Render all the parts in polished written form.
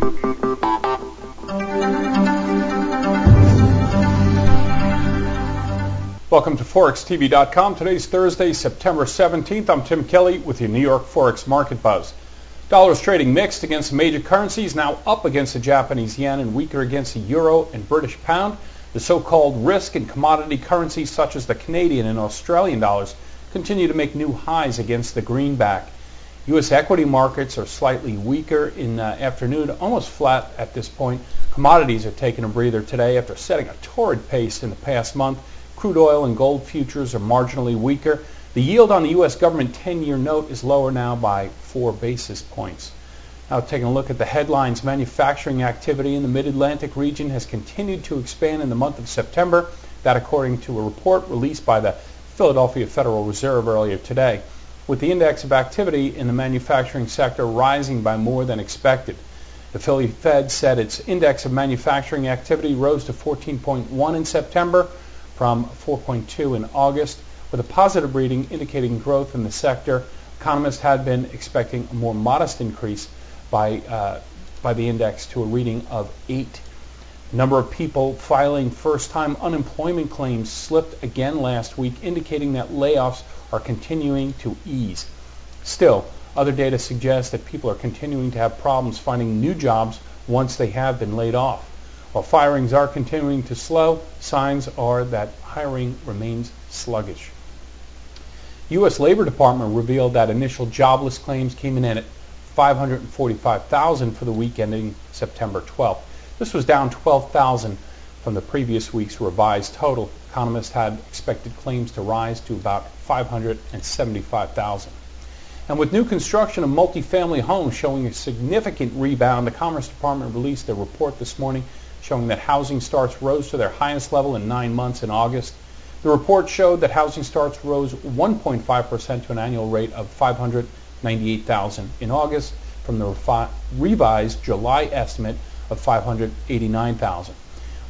Welcome to ForexTV.com. Today's Thursday, September 17th. I'm Tim Kelly with your New York Forex Market Buzz. Dollars trading mixed against the major currencies, now up against the Japanese yen and weaker against the euro and British pound. The so-called risk and commodity currencies such as the Canadian and Australian dollars continue to make new highs against the greenback. U.S. equity markets are slightly weaker in the afternoon, almost flat at this point. Commodities are taking a breather today after setting a torrid pace in the past month. Crude oil and gold futures are marginally weaker. The yield on the U.S. government 10-year note is lower now by 4 basis points. Now taking a look at the headlines, manufacturing activity in the Mid-Atlantic region has continued to expand in the month of September. That according to a report released by the Philadelphia Federal Reserve earlier today, with the index of activity in the manufacturing sector rising by more than expected. The Philly Fed said its index of manufacturing activity rose to 14.1 in September from 4.2 in August, with a positive reading indicating growth in the sector. Economists had been expecting a more modest increase by the index to a reading of 8. The number of people filing first-time unemployment claims slipped again last week, indicating that layoffs are continuing to ease. Still, other data suggests that people are continuing to have problems finding new jobs once they have been laid off. While firings are continuing to slow, signs are that hiring remains sluggish. U.S. Labor Department revealed that initial jobless claims came in at 545,000 for the week ending September 12th. This was down 12,000 from the previous week's revised total. Economists had expected claims to rise to about 575,000. And with new construction of multifamily homes showing a significant rebound, the Commerce Department released a report this morning showing that housing starts rose to their highest level in 9 months in August. The report showed that housing starts rose 1.5% to an annual rate of 598,000 in August from the revised July estimate of 589,000.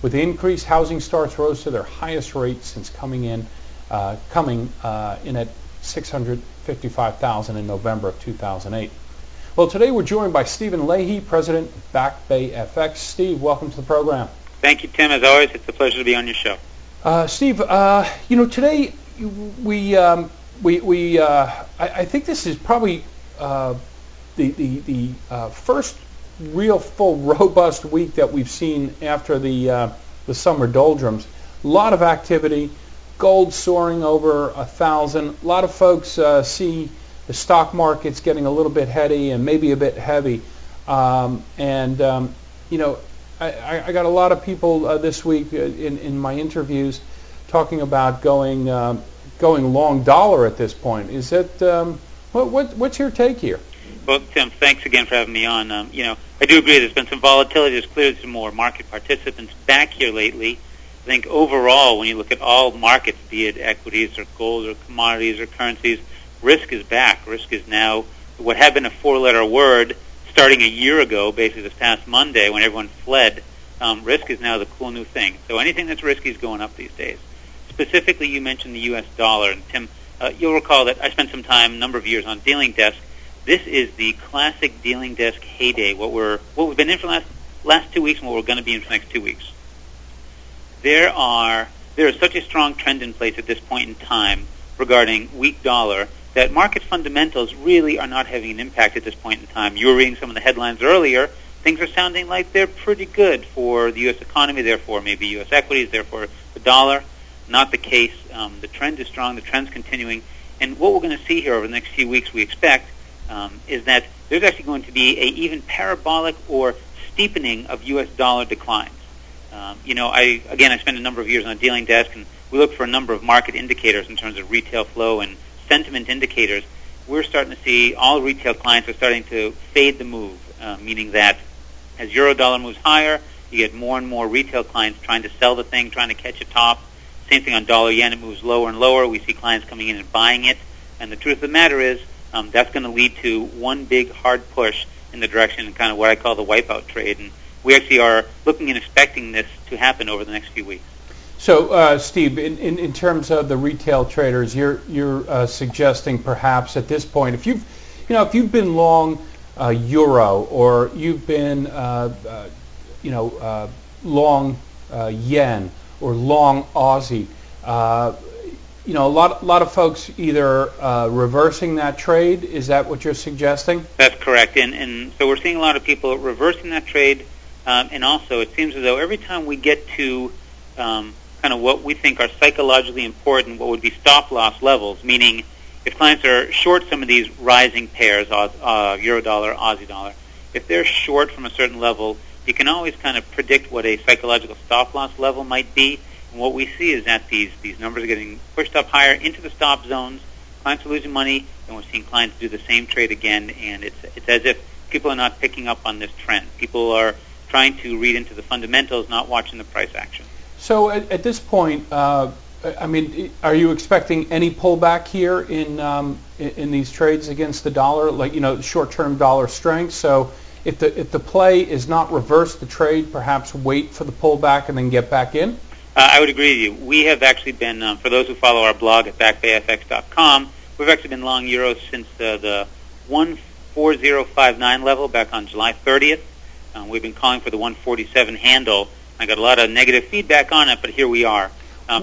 With the increase, housing starts rose to their highest rate since coming in at 655,000 in November of 2008. Well, today we're joined by Stephen Leahy, President of Back Bay FX. Steve, welcome to the program. Thank you, Tim. As always, it's a pleasure to be on your show. Steve, today I think this is probably the first real full robust week that we've seen after the summer doldrums. A lot of activity, gold soaring over 1,000. A lot of folks see the stock market's getting a little bit heady and maybe a bit heavy. I got a lot of people this week in my interviews talking about going long dollar at this point. Is that what's your take here? Well, Tim, thanks again for having me on. I do agree there's been some volatility. There's clearly some more market participants back here lately. I think overall, when you look at all markets, be it equities or gold or commodities or currencies, risk is back. Risk is now what had been a 4-letter word starting a year ago, basically this past Monday when everyone fled. Risk is now the cool new thing. So anything that's risky is going up these days. Specifically, you mentioned the U.S. dollar. And Tim, you'll recall that I spent some time, a number of years, on dealing desk. This is the classic dealing desk heyday, what we've been in for the last 2 weeks and what we're going to be in for the next 2 weeks. There is such a strong trend in place at this point in time regarding weak dollar that market fundamentals really are not having an impact at this point in time. You were reading some of the headlines earlier. Things are sounding like they're pretty good for the U.S. economy, therefore maybe U.S. equities, therefore the dollar. Not the case. The trend is strong. The trend's continuing. And what we're going to see here over the next few weeks, we expect, is that there's actually going to be a even parabolic or steepening of U.S. dollar declines. I spent a number of years on a dealing desk, and we look for a number of market indicators in terms of retail flow and sentiment indicators. We're starting to see all retail clients are starting to fade the move, meaning that as euro-dollar moves higher, you get more and more retail clients trying to sell the thing, trying to catch a top. Same thing on dollar-yen. It moves lower and lower. We see clients coming in and buying it. And the truth of the matter is that's going to lead to one big hard push in the direction of kind of what I call the wipeout trade. And we actually are looking and expecting this to happen over the next few weeks. So, Steve, in terms of the retail traders, you're suggesting perhaps at this point, if you've been long euro, or you've been long yen or long Aussie. A lot of folks either reversing that trade. Is that what you're suggesting? That's correct. And so we're seeing a lot of people reversing that trade. And also it seems as though every time we get to kind of what we think are psychologically important, what would be stop-loss levels, meaning if clients are short some of these rising pairs, euro dollar, Aussie dollar, if they're short from a certain level, you can always kind of predict what a psychological stop-loss level might be. And what we see is that these numbers are getting pushed up higher into the stop zones. Clients are losing money, and we're seeing clients do the same trade again. And it's as if people are not picking up on this trend. People are trying to read into the fundamentals, not watching the price action. So at this point, are you expecting any pullback here in these trades against the dollar, like short-term dollar strength? So if the play is not reverse the trade, perhaps wait for the pullback and then get back in? I would agree with you. We have actually been, for those who follow our blog at backbayfx.com, we've actually been long euros since the 14059 level back on July 30th. We've been calling for the 147 handle. I got a lot of negative feedback on it, but here we are.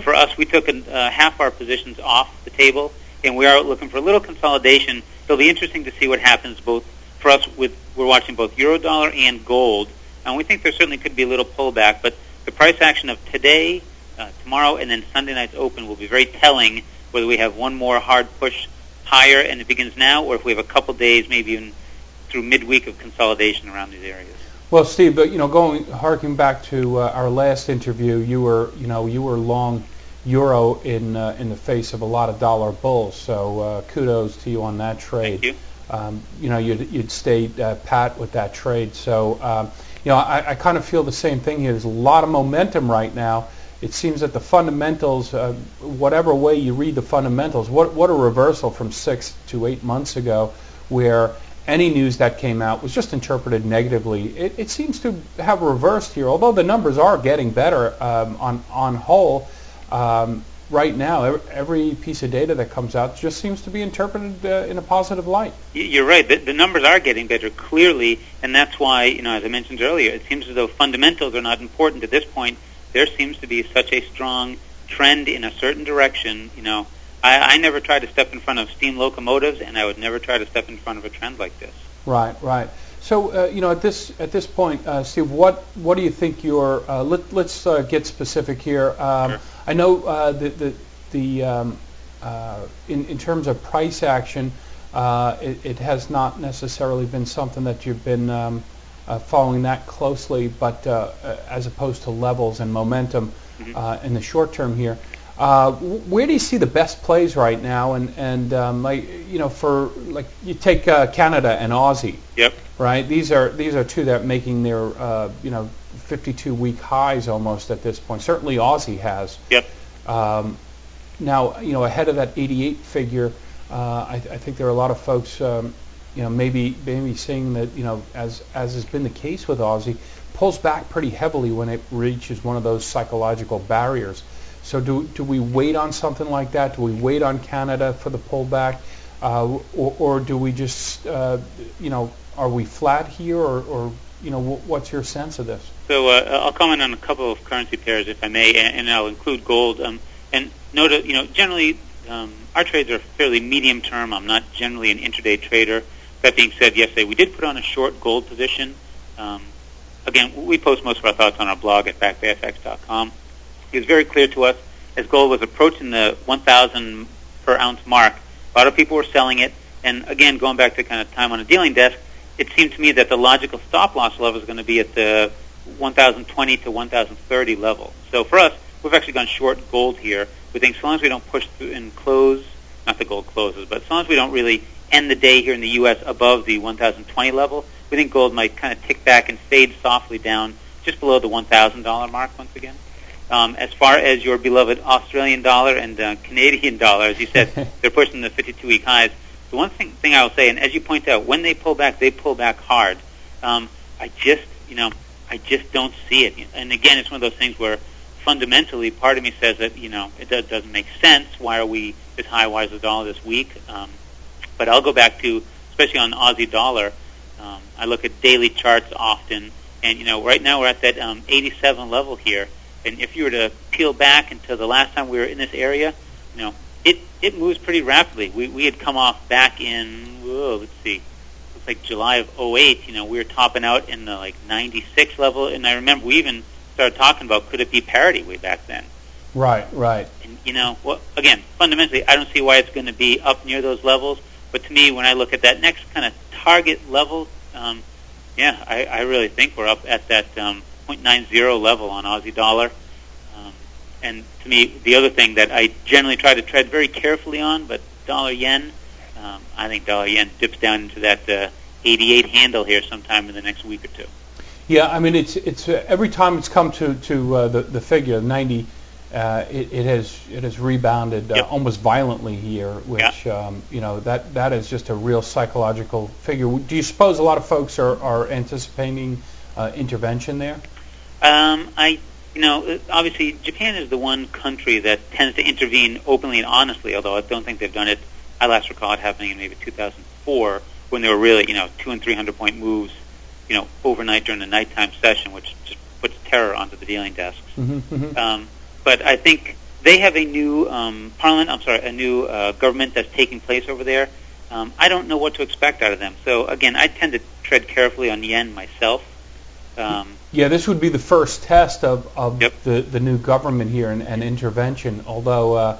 For us, we took half our positions off the table, and we are looking for a little consolidation. It'll be interesting to see what happens both for us. We're watching both euro dollar and gold, and we think there certainly could be a little pullback, but the price action of today, tomorrow, and then Sunday night's open will be very telling whether we have one more hard push higher and it begins now, or if we have a couple days, maybe even through midweek of consolidation around these areas. Well, Steve, but harking back to our last interview, you were long euro in the face of a lot of dollar bulls. So kudos to you on that trade. Thank you. You'd stayed pat with that trade. So I kind of feel the same thing here. There's a lot of momentum right now. It seems that the fundamentals, whatever way you read the fundamentals, what a reversal from 6 to 8 months ago, where any news that came out was just interpreted negatively. It seems to have reversed here, although the numbers are getting better on whole. Right now, every piece of data that comes out just seems to be interpreted in a positive light. You're right. The numbers are getting better, clearly, and that's why, as I mentioned earlier, it seems as though fundamentals are not important at this point. There seems to be such a strong trend in a certain direction. I never try to step in front of steam locomotives, and I would never try to step in front of a trend like this. Right. So, at this point, Steve, what do you think your? Let's get specific here. Sure. I know in terms of price action, it has not necessarily been something that you've been following that closely, but as opposed to levels and momentum in the short term here. Where do you see the best plays right now? And you take Canada and Aussie. Yep. Right. These are two that are making their 52-week highs almost at this point. Certainly Aussie has. Yep. Now ahead of that 88 figure, I think there are a lot of folks maybe seeing that as has been the case with Aussie, pulls back pretty heavily when it reaches one of those psychological barriers. So do we wait on something like that? Do we wait on Canada for the pullback, or do we just are we flat here, or what's your sense of this? So I'll comment on a couple of currency pairs if I may, and I'll include gold. And note, generally our trades are fairly medium term. I'm not generally an intraday trader. That being said, yesterday we did put on a short gold position. Again, we post most of our thoughts on our blog at backbayfx.com. It was very clear to us as gold was approaching the 1,000 per ounce mark. A lot of people were selling it, and again, going back to kind of time on a dealing desk, it seemed to me that the logical stop loss level is going to be at the 1,020 to 1,030 level. So for us, we've actually gone short gold here. We think so long as we don't push through and close, not the gold closes, but so long as we don't really end the day here in the U.S. above the 1,020 level, we think gold might kind of tick back and fade softly down just below the $1,000 mark once again. As far as your beloved Australian dollar and Canadian dollar, as you said, they're pushing the 52-week highs. The one thing I will say, and as you point out, when they pull back hard. I just don't see it. And again, it's one of those things where fundamentally, part of me says that it doesn't make sense. Why are we this high? Why is the dollar this weak? But I'll go back to, especially on the Aussie dollar. I look at daily charts often, and right now we're at that 87 level here. And if you were to peel back until the last time we were in this area, it moves pretty rapidly. We had come off back in let's see, looks like July of '08. We were topping out in the 96 level, and I remember we even started talking about could it be parity way back then. Right. And again, fundamentally, I don't see why it's going to be up near those levels. But to me, when I look at that next kind of target level, I really think we're up at that 0.90 level on Aussie dollar. And to me, the other thing that I generally try to tread very carefully on, but dollar yen, I think dollar yen dips down into that 88 handle here sometime in the next week or two. Yeah, I mean it's every time it's come to the figure 90. It has rebounded almost violently here, which that is just a real psychological figure. Do you suppose a lot of folks are anticipating intervention there? Obviously Japan is the one country that tends to intervene openly and honestly. Although I don't think they've done it. I last recall it happening in maybe 2004 when there were really 200 and 300 point moves, overnight during the nighttime session, which just puts terror onto the dealing desks. Mm-hmm. But I think they have a new a new government that's taking place over there. I don't know what to expect out of them. So again, I tend to tread carefully on yen myself. This would be the first test of the new government here and intervention. Although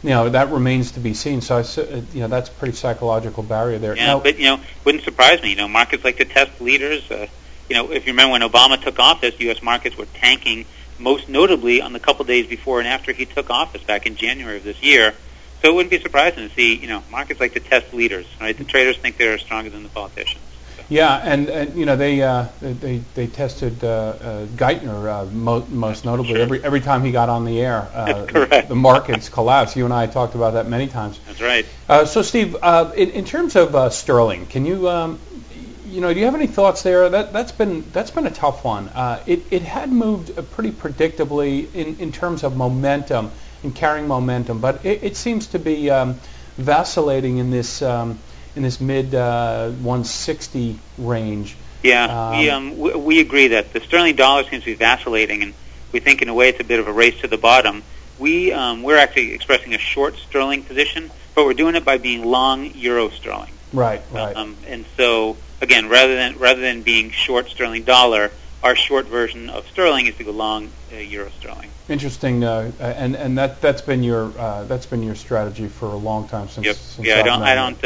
that remains to be seen. So that's a pretty psychological barrier there. Yeah, but wouldn't surprise me. Markets like to test leaders. If you remember when Obama took office, U.S. markets were tanking. Most notably on the couple days before and after he took office back in January of this year. So it wouldn't be surprising to see, markets like to test leaders, right? The traders think they're stronger than the politicians. So. Yeah, and they tested Geithner most notably. Sure. Every time he got on the air, That's correct. The markets collapsed. You and I talked about that many times. That's right. So Steve, in terms of sterling, can you do you have any thoughts there? That's been a tough one. It had moved pretty predictably in terms of momentum and carrying momentum, but it seems to be vacillating in this mid 160 range. Yeah, we agree that the sterling dollar seems to be vacillating, and we think in a way it's a bit of a race to the bottom. We're actually expressing a short sterling position, but we're doing it by being long euro sterling. Right. And so again, rather than being short sterling dollar, our short version of sterling is to go long euro sterling. Interesting, and that's been your strategy for a long time since. Yep. Since I don't.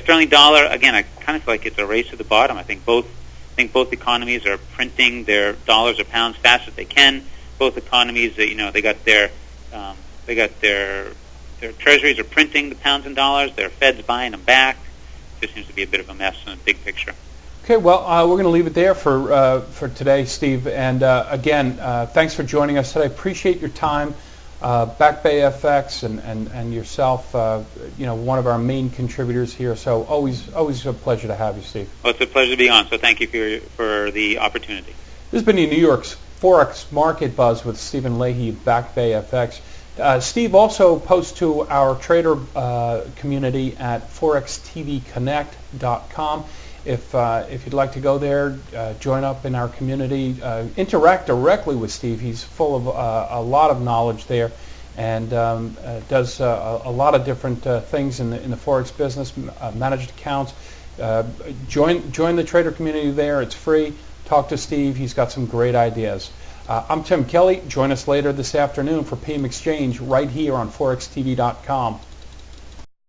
Sterling dollar again. I kind of feel like it's a race to the bottom. I think both economies are printing their dollars or pounds fast as they can. Both economies, they got their treasuries are printing the pounds and dollars. Their Fed's buying them back. It just seems to be a bit of a mess in the big picture. Okay, well, we're going to leave it there for today, Steve. And again, thanks for joining us today. Appreciate your time. Back Bay FX and yourself, one of our main contributors here. So always a pleasure to have you, Steve. Well, it's a pleasure to be on. So thank you for the opportunity. This has been the New York's Forex Market Buzz with Stephen Leahy, Back Bay FX. Steve also posts to our trader community at forextvconnect.com. If you'd like to go there, join up in our community, interact directly with Steve. He's full of a lot of knowledge there, and does a lot of different things in the Forex business, managed accounts. Join the trader community there. It's free. Talk to Steve. He's got some great ideas. I'm Tim Kelly. Join us later this afternoon for PM Exchange right here on forextv.com.